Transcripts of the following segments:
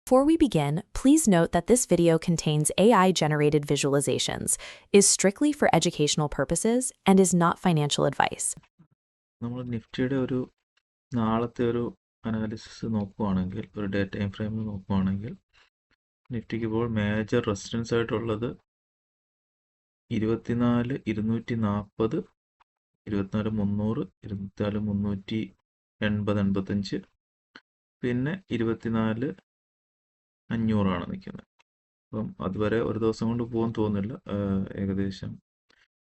Before we begin, please note that this video contains AI-generated visualizations, is strictly for educational purposes, and is not financial advice. നമ്മൾ നിഫ്റ്റിയുടെ ഒരു നാളത്തെ ഒരു analysis നോക്കുകയാണെങ്കിൽ, ഒരു day time ഫ്രെയിമിൽ നോക്കുകയാണെങ്കിൽ, നിഫ്റ്റിക്ക് ഇപ്പോൾ മേജർ റെസിസ്റ്റൻസ് ആയിട്ടുള്ളത് 24,240, 24,300, 24,380-85, പിന്നെ 24,500 നിൽക്കുന്നത്. അപ്പം അതുവരെ ഒരു ദിവസം കൊണ്ട് പോകുമെന്ന് തോന്നുന്നില്ല. ഏകദേശം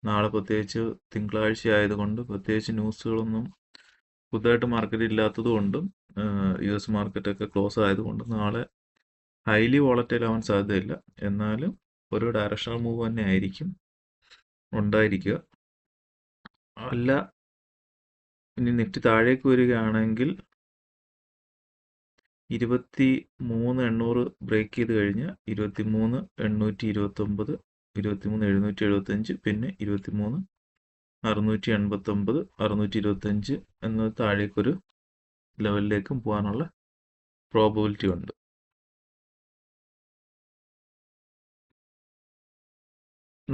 നാളെ പ്രത്യേകിച്ച് തിങ്കളാഴ്ച ആയതുകൊണ്ട് പ്രത്യേകിച്ച് ന്യൂസുകളൊന്നും പുതുതായിട്ട് മാർക്കറ്റ് ഇല്ലാത്തത് കൊണ്ടും US മാർക്കറ്റൊക്കെ ക്ലോസ് ആയതുകൊണ്ട് നാളെ ഹൈലി വോളറ്റൈൽ ആവാൻ സാധ്യതയില്ല. എന്നാലും ഒരു ഡയറക്ഷണൽ മൂവ് തന്നെ ആയിരിക്കും ഉണ്ടായിരിക്കുക. അല്ല ഇനി നിഫ്റ്റി താഴേക്ക് വരികയാണെങ്കിൽ 23,800 ബ്രേക്ക് ചെയ്ത് കഴിഞ്ഞാൽ 23,829, 23,775, പിന്നെ 23,689, 625 എന്നത് താഴേക്കൊരു ലെവലിലേക്കും പോകാനുള്ള പ്രോബബിലിറ്റി ഉണ്ട്.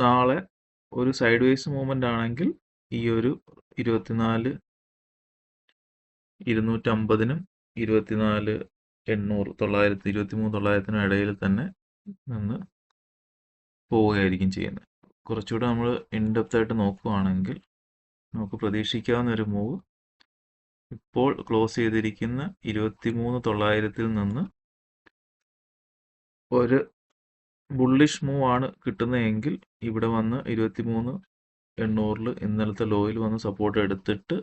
നാളെ ഒരു സൈഡ് വേസ് മൂവ്മെൻ്റ് ആണെങ്കിൽ ഈ ഒരു 24,250-നും 24,800, 23,900 ഇടയിൽ തന്നെ നിന്ന് പോവുകയായിരിക്കും ചെയ്യുന്നത്. കുറച്ചുകൂടെ നമ്മൾ ഇൻഡെപ്ത് ആയിട്ട് നോക്കുകയാണെങ്കിൽ നമുക്ക് പ്രതീക്ഷിക്കാവുന്ന ഒരു മൂവ് ഇപ്പോൾ ക്ലോസ് ചെയ്തിരിക്കുന്ന 23,900-ൽ നിന്ന് ഒരു ബുള്ളിഷ് മൂവ് ആണ് കിട്ടുന്നതെങ്കിൽ ഇവിടെ വന്ന് 23,800-ൽ ഇന്നലത്തെ ലോയിൽ വന്ന് സപ്പോർട്ട് എടുത്തിട്ട്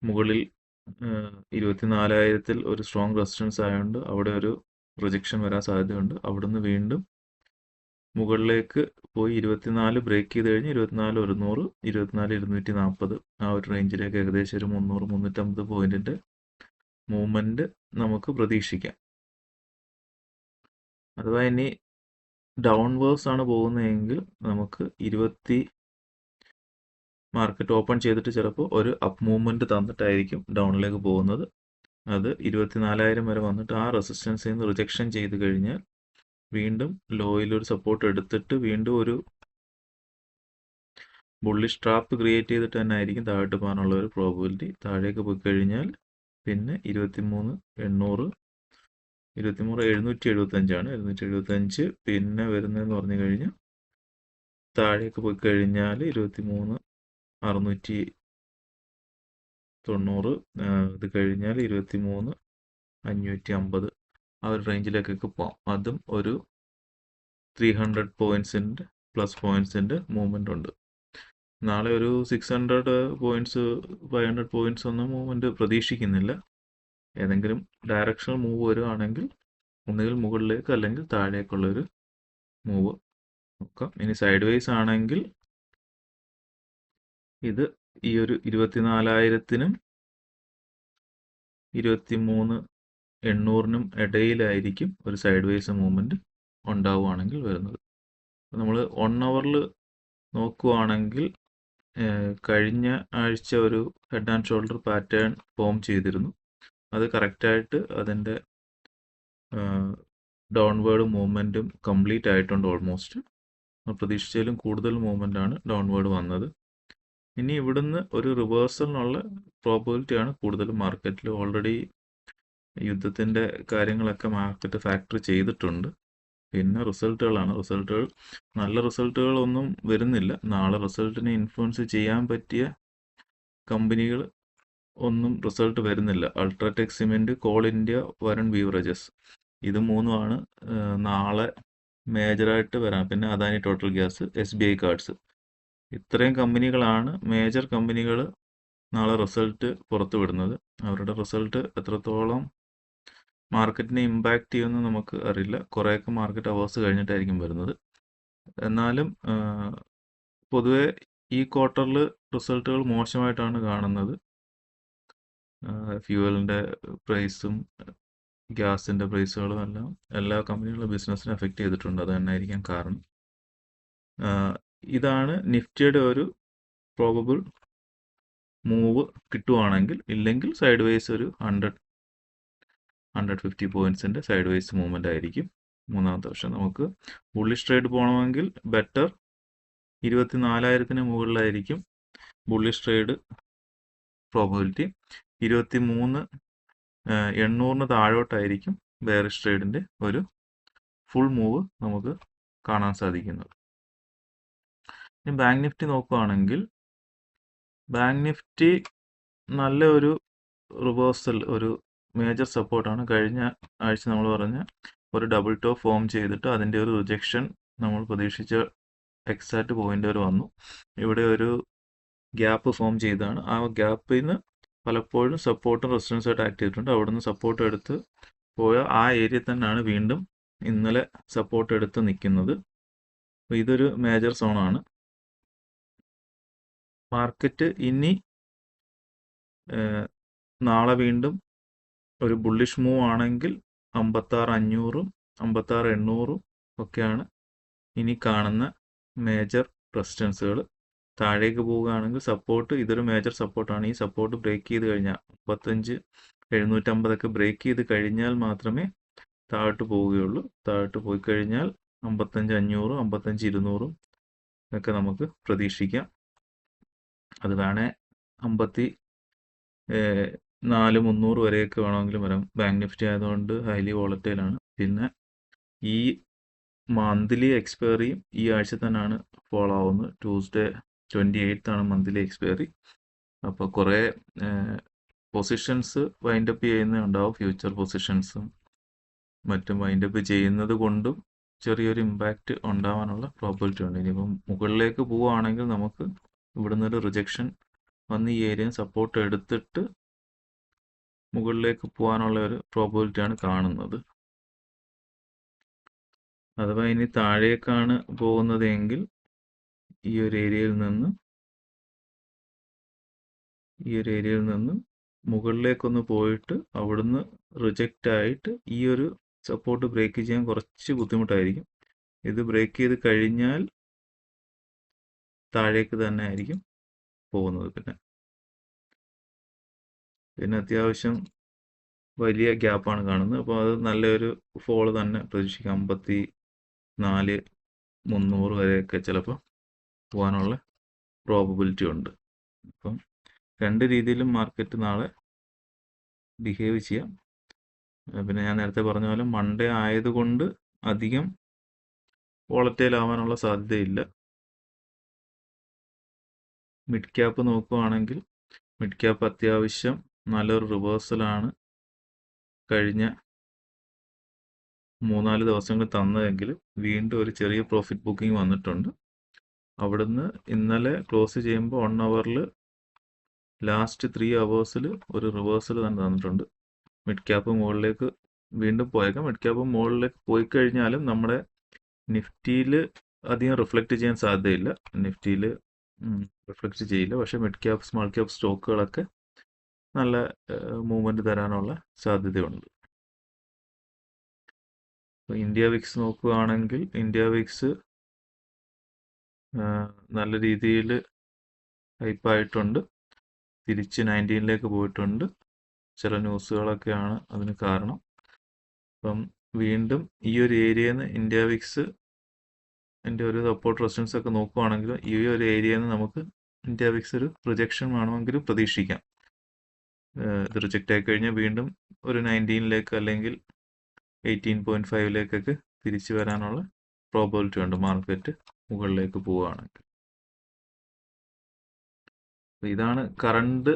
മുകളിൽ 24,000-ൽ ഒരു സ്ട്രോങ് റെസിസ്റ്റൻസ് ആയതുകൊണ്ട് അവിടെ ഒരു പ്രൊജക്ഷൻ വരാൻ സാധ്യതയുണ്ട്. അവിടുന്ന് വീണ്ടും മുകളിലേക്ക് പോയി 24 ബ്രേക്ക് ചെയ്ത് കഴിഞ്ഞ് 24,100, 24,240 ആ ഒരു റേഞ്ചിലേക്ക് ഏകദേശം ഒരു 300-350 പോയിന്റിന്റെ മൂവ്മെന്റ് നമുക്ക് പ്രതീക്ഷിക്കാം. അഥവാ ഇനി ഡൗൺവേഴ്സ് ആണ് പോകുന്നതെങ്കിൽ നമുക്ക് മാർക്കറ്റ് ഓപ്പൺ ചെയ്തിട്ട് ചിലപ്പോൾ ഒരു അപ്പ് മൂവ്മെന്റ് തന്നിട്ടായിരിക്കും ഡൗണിലേക്ക് പോകുന്നത്. അത് 24,000 വരെ വന്നിട്ട് ആ റെസിസ്റ്റൻസിൽ നിന്ന് റിജക്ഷൻ ചെയ്ത് കഴിഞ്ഞാൽ വീണ്ടും ലോയിൽ ഒരു സപ്പോർട്ട് എടുത്തിട്ട് വീണ്ടും ഒരു ബുള്ളിഷ് ട്രാപ്പ് ക്രിയേറ്റ് ചെയ്തിട്ട് തന്നെ ആയിരിക്കും താഴോട്ട് പോകാനുള്ള ഒരു പ്രോബബിലിറ്റി. താഴേക്ക് പോയി കഴിഞ്ഞാൽ പിന്നെ 23,800, 23,775 775 പിന്നെ വരുന്നതെന്ന് പറഞ്ഞു കഴിഞ്ഞാൽ താഴേക്ക് പോയി കഴിഞ്ഞാൽ 23,690, ഇത് കഴിഞ്ഞാൽ 23,550 ആ ഒരു റേഞ്ചിലേക്കൊക്കെ പോകാം. അതും ഒരു 300 പോയിന്റ്സിൻ്റെ പ്ലസ് പോയിന്റ്സിൻ്റെ മൂവ്മെൻ്റ് ഉണ്ട്. നാളെ ഒരു 600 പോയിന്റ്സ് 500 പോയിന്റ്സ് ഒന്നും മൂവ്മെൻറ്റ് പ്രതീക്ഷിക്കുന്നില്ല. ഏതെങ്കിലും ഡയറക്ഷണൽ മൂവ് വരുവാണെങ്കിൽ ഒന്നുകിൽ മുകളിലേക്ക് അല്ലെങ്കിൽ താഴേക്കുള്ളൊരു മൂവ് നോക്കാം. ഇനി സൈഡ് വേസ് ആണെങ്കിൽ ഇത് ഈ ഒരു 24,000-നും 23,800-നും ഇടയിലായിരിക്കും ഒരു സൈഡ് വേസ് മൂവ്മെൻറ്റ് ഉണ്ടാവുകയാണെങ്കിൽ വരുന്നത്. നമ്മൾ 1 ഹവറിൽ നോക്കുകയാണെങ്കിൽ കഴിഞ്ഞ ആഴ്ച ഒരു head and shoulder pattern form ചെയ്തിരുന്നു. അത് കറക്റ്റായിട്ട് അതിൻ്റെ ഡൗൺവേർഡ് മൂവ്മെൻറ്റും കംപ്ലീറ്റ് ആയിട്ടുണ്ട്. ഓൾമോസ്റ്റ് പ്രതീക്ഷിച്ചതിലും കൂടുതൽ മൂവ്മെൻ്റ് ആണ് ഡൗൺവേർഡ് വന്നത്. ഇനി ഇവിടുന്ന് ഒരു റിവേഴ്സലിനുള്ള പ്രോബബിലിറ്റിയാണ് കൂടുതലും മാർക്കറ്റിൽ. ഓൾറെഡി യുദ്ധത്തിൻ്റെ കാര്യങ്ങളൊക്കെ മാർക്കറ്റ് ഫാക്ടർ ചെയ്തിട്ടുണ്ട്. പിന്നെ റിസൾട്ടുകൾ നല്ല റിസൾട്ടുകളൊന്നും വരുന്നില്ല. നാളെ റിസൾട്ടിനെ ഇൻഫ്ലുവൻസ് ചെയ്യാൻ പറ്റിയ കമ്പനികൾ ഒന്നും റിസൾട്ട് വരുന്നില്ല. UltraTech cement, call India, Varun beverages, ഇത് മൂന്നുമാണ് നാളെ മേജറായിട്ട് വരാൻ. പിന്നെ Adani total gas, SBI cards, ഇത്രയും കമ്പനികളാണ് മേജർ കമ്പനികൾ നാളെ റിസൾട്ട് പുറത്തു വിടുന്നത്. അവരുടെ റിസൾട്ട് എത്രത്തോളം മാർക്കറ്റിനെ ഇമ്പാക്റ്റ് ചെയ്യുമെന്ന് നമുക്ക് അറിയില്ല. കുറേയൊക്കെ മാർക്കറ്റ് അവേഴ്സ് കഴിഞ്ഞിട്ടായിരിക്കും വരുന്നത്. എന്നാലും പൊതുവെ ഈ ക്വാർട്ടറിൽ റിസൾട്ടുകൾ മോശമായിട്ടാണ് കാണുന്നത്. ഫ്യൂവലിൻ്റെ പ്രൈസും ഗ്യാസിൻ്റെ പ്രൈസുകളും എല്ലാം എല്ലാ കമ്പനികളുടെ ബിസിനസ്സിനെ എഫക്റ്റ് ചെയ്തിട്ടുണ്ട്. അത് തന്നെ ആയിരിക്കാം കാരണം. ഇതാണ് നിഫ്റ്റിയുടെ ഒരു പ്രോബബിൾ മൂവ് കിട്ടുവാണെങ്കിൽ. ഇല്ലെങ്കിൽ സൈഡ് വേസ് ഒരു 150 പോയിന്റ്സിൻ്റെ സൈഡ് വൈസ് മൂവ്മെൻ്റ് ആയിരിക്കും മൂന്നാമത്തെ ഓപ്ഷൻ. നമുക്ക് ബുള്ളിഷ് ട്രേഡ് പോകണമെങ്കിൽ ബെറ്റർ 24,000-ന് മുകളിലായിരിക്കും ബുള്ളിഷ് ട്രേഡ് പ്രോബബിലിറ്റി. 23,800-ന് താഴോട്ടായിരിക്കും ബെയറിഷ് ട്രേഡിൻ്റെ ഒരു ഫുൾ മൂവ് നമുക്ക് കാണാൻ സാധിക്കുന്നത്. ഇനി ബാങ്ക് നിഫ്റ്റി നോക്കുകയാണെങ്കിൽ ബാങ്ക് നിഫ്റ്റി നല്ല ഒരു റിവേഴ്സൽ, ഒരു മേജർ സപ്പോർട്ടാണ്. കഴിഞ്ഞ ആഴ്ച നമ്മൾ പറഞ്ഞ ഒരു ഡബിൾ ടോപ്പ് ഫോം ചെയ്തിട്ട് അതിൻ്റെ ഒരു റിജക്ഷൻ നമ്മൾ പ്രതീക്ഷിച്ച എക്സാക്റ്റ് പോയിന്റ് വരെ വന്നു. ഇവിടെ ഒരു ഗ്യാപ്പ് ഫോം ചെയ്താണ്. ആ ഗ്യാപ്പിൽ നിന്ന് പലപ്പോഴും സപ്പോർട്ടും റെസിസ്റ്റൻസും ആയിട്ട് ആക്ട് ചെയ്തിട്ടുണ്ട്. അവിടുന്ന് സപ്പോർട്ട് എടുത്ത് പോയ ആ ഏരിയ തന്നെയാണ് വീണ്ടും ഇന്നലെ സപ്പോർട്ട് എടുത്ത് നിൽക്കുന്നത്. അപ്പോൾ ഇതൊരു മേജർ സോണാണ്. മാർക്കറ്റ് ഇനി നാളെ വീണ്ടും ഒരു ബുള്ളിഷ് മൂവ് ആണെങ്കിൽ 56,500-ഉം 56,800-ഉം ഒക്കെയാണ് ഇനി കാണുന്ന മേജർ റെസിസ്റ്റൻസുകൾ. താഴേക്ക് പോവുകയാണെങ്കിൽ സപ്പോർട്ട്, ഇതൊരു മേജർ സപ്പോർട്ടാണ്. ഈ സപ്പോർട്ട് ബ്രേക്ക് ചെയ്ത് കഴിഞ്ഞാൽ 55,750 ബ്രേക്ക് ചെയ്ത് കഴിഞ്ഞാൽ മാത്രമേ താഴോട്ട് പോവുകയുള്ളൂ. താഴോട്ട് പോയി കഴിഞ്ഞാൽ 55,500-ഉം 55,200-ഉം ഒക്കെ നമുക്ക് പ്രതീക്ഷിക്കാം. അത് വേണേൽ 54,300 വരെയൊക്കെ വേണമെങ്കിലും വരാം. ബാങ്ക് നിഫ്റ്റി ആയതുകൊണ്ട് ഹൈലി വോളറ്റൈലാണ്. പിന്നെ ഈ മന്ത്ലി എക്സ്പയറിയും ഈ ആഴ്ച തന്നെയാണ് ഫോളോ ആവുന്നത്. ട്യൂസ്ഡേ 28th ആണ് മന്ത്ലി എക്സ്പയറി. അപ്പോൾ കുറേ പൊസിഷൻസ് വൈൻഡപ്പ് ചെയ്യുന്നുണ്ടാവും. ഫ്യൂച്ചർ പൊസിഷൻസും മറ്റും വൈൻഡപ്പ് ചെയ്യുന്നത് കൊണ്ടും ചെറിയൊരു ഇമ്പാക്റ്റ് ഉണ്ടാവാനുള്ള പ്രോബിലിറ്റി ഉണ്ട്. ഇനിയിപ്പം മുകളിലേക്ക് പോവുകയാണെങ്കിൽ നമുക്ക് ഇവിടുന്ന് ഒരു റിജക്ഷൻ വന്ന് ഈ ഏരിയ സപ്പോർട്ട് എടുത്തിട്ട് മുകളിലേക്ക് പോകാനുള്ള ഒരു പ്രോബിലിറ്റിയാണ് കാണുന്നത്. അഥവാ ഇനി താഴേക്കാണ് പോകുന്നതെങ്കിൽ ഈ ഒരു ഏരിയയിൽ നിന്ന് മുകളിലേക്കൊന്ന് പോയിട്ട് അവിടുന്ന് റിജക്റ്റ് ആയിട്ട് ഈ ഒരു സപ്പോർട്ട് ബ്രേക്ക് ചെയ്യാൻ കുറച്ച് ബുദ്ധിമുട്ടായിരിക്കും. ഇത് ബ്രേക്ക് ചെയ്ത് കഴിഞ്ഞാൽ താഴേക്ക് തന്നെ ആയിരിക്കും പോകുന്നത്. പിന്നെ അത്യാവശ്യം വലിയ ഗ്യാപ്പാണ് കാണുന്നത്. അപ്പോൾ അത് നല്ലൊരു ഫോൾ തന്നെ പ്രതീക്ഷിക്കാം. 54,300 വരെയൊക്കെ ചിലപ്പോൾ പോകാനുള്ള പ്രോബബിലിറ്റി ഉണ്ട്. അപ്പം രണ്ട് രീതിയിലും മാർക്കറ്റ് നാളെ ബിഹേവ് ചെയ്യാം. പിന്നെ ഞാൻ നേരത്തെ പറഞ്ഞ പോലെ മൺഡേ ആയതുകൊണ്ട് അധികം വോളറ്റൈൽ ആവാനുള്ള സാധ്യതയില്ല. മിഡ് ക്യാപ്പ് നോക്കുകയാണെങ്കിൽ മിഡ് ക്യാപ്പ് അത്യാവശ്യം നല്ലൊരു റിവേഴ്സലാണ് കഴിഞ്ഞ 3-4 ദിവസങ്ങൾ തന്നതെങ്കിൽ വീണ്ടും ഒരു ചെറിയ പ്രോഫിറ്റ് ബുക്കിംഗ് വന്നിട്ടുണ്ട്. അവിടുന്ന് ഇന്നലെ ക്ലോസ് ചെയ്യുമ്പോൾ 1 ഹവറിൽ ലാസ്റ്റ് 3 ഹവേഴ്സിൽ ഒരു റിവേഴ്സൽ തന്നെ തന്നിട്ടുണ്ട്. മിഡ് ക്യാപ്പ് മുകളിലേക്ക് വീണ്ടും പോയേക്കാം. മിഡ് ക്യാപ്പ് മുകളിലേക്ക് പോയി കഴിഞ്ഞാലും നമ്മുടെ നിഫ്റ്റിയിൽ അധികം റിഫ്ലക്റ്റ് ചെയ്യാൻ സാധ്യതയില്ല. നിഫ്റ്റിയിൽ റിഫ്ലക്റ്റ് ചെയ്യില്ല. പക്ഷേ മിഡ് ക്യാപ്പ് സ്മാൾ ക്യാപ്പ് സ്റ്റോക്കുകളൊക്കെ നല്ല മൂവ്മെൻറ്റ് തരാനുള്ള സാധ്യതയുണ്ട്. ഇന്ത്യ വിക്സ് നോക്കുകയാണെങ്കിൽ ഇന്ത്യ വിക്സ് നല്ല രീതിയിൽ ഹൈപ്പായിട്ടുണ്ട്. തിരിച്ച് 19ലേക്ക് പോയിട്ടുണ്ട്. ചില ന്യൂസുകളൊക്കെയാണ് അതിന് കാരണം. അപ്പം വീണ്ടും ഈ ഒരു ഏരിയയിൽ നിന്ന് ഇന്ത്യ വിക്സ് ഒരു സപ്പോർട്ട് റെസിസ്റ്റൻസ് ഒക്കെ നോക്കുകയാണെങ്കിൽ ഈ ഒരു ഏരിയയിൽ നിന്ന് നമുക്ക് ഇന്ത്യ വിക്സ് ഒരു റിജക്ഷൻ വേണമെങ്കിലും പ്രതീക്ഷിക്കാം. ഇത് റിജക്റ്റ് ആയി കഴിഞ്ഞാൽ വീണ്ടും ഒരു 19ലേക്ക് അല്ലെങ്കിൽ 18.5ലേക്കൊക്കെ തിരിച്ചു വരാനുള്ള പ്രോബബിലിറ്റി ഉണ്ട് മാർക്കറ്റ് മുകളിലേക്ക് പോവുകയാണെങ്കിൽ. ഇതാണ് കറണ്ട്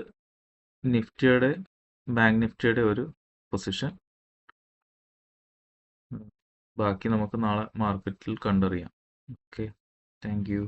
നിഫ്റ്റിയുടെ ബാങ്ക് നിഫ്റ്റിയുടെ ഒരു പൊസിഷൻ. ബാക്കി നമുക്ക് നാളെ മാർക്കറ്റിൽ കണ്ടറിയാം. Okay, thank you.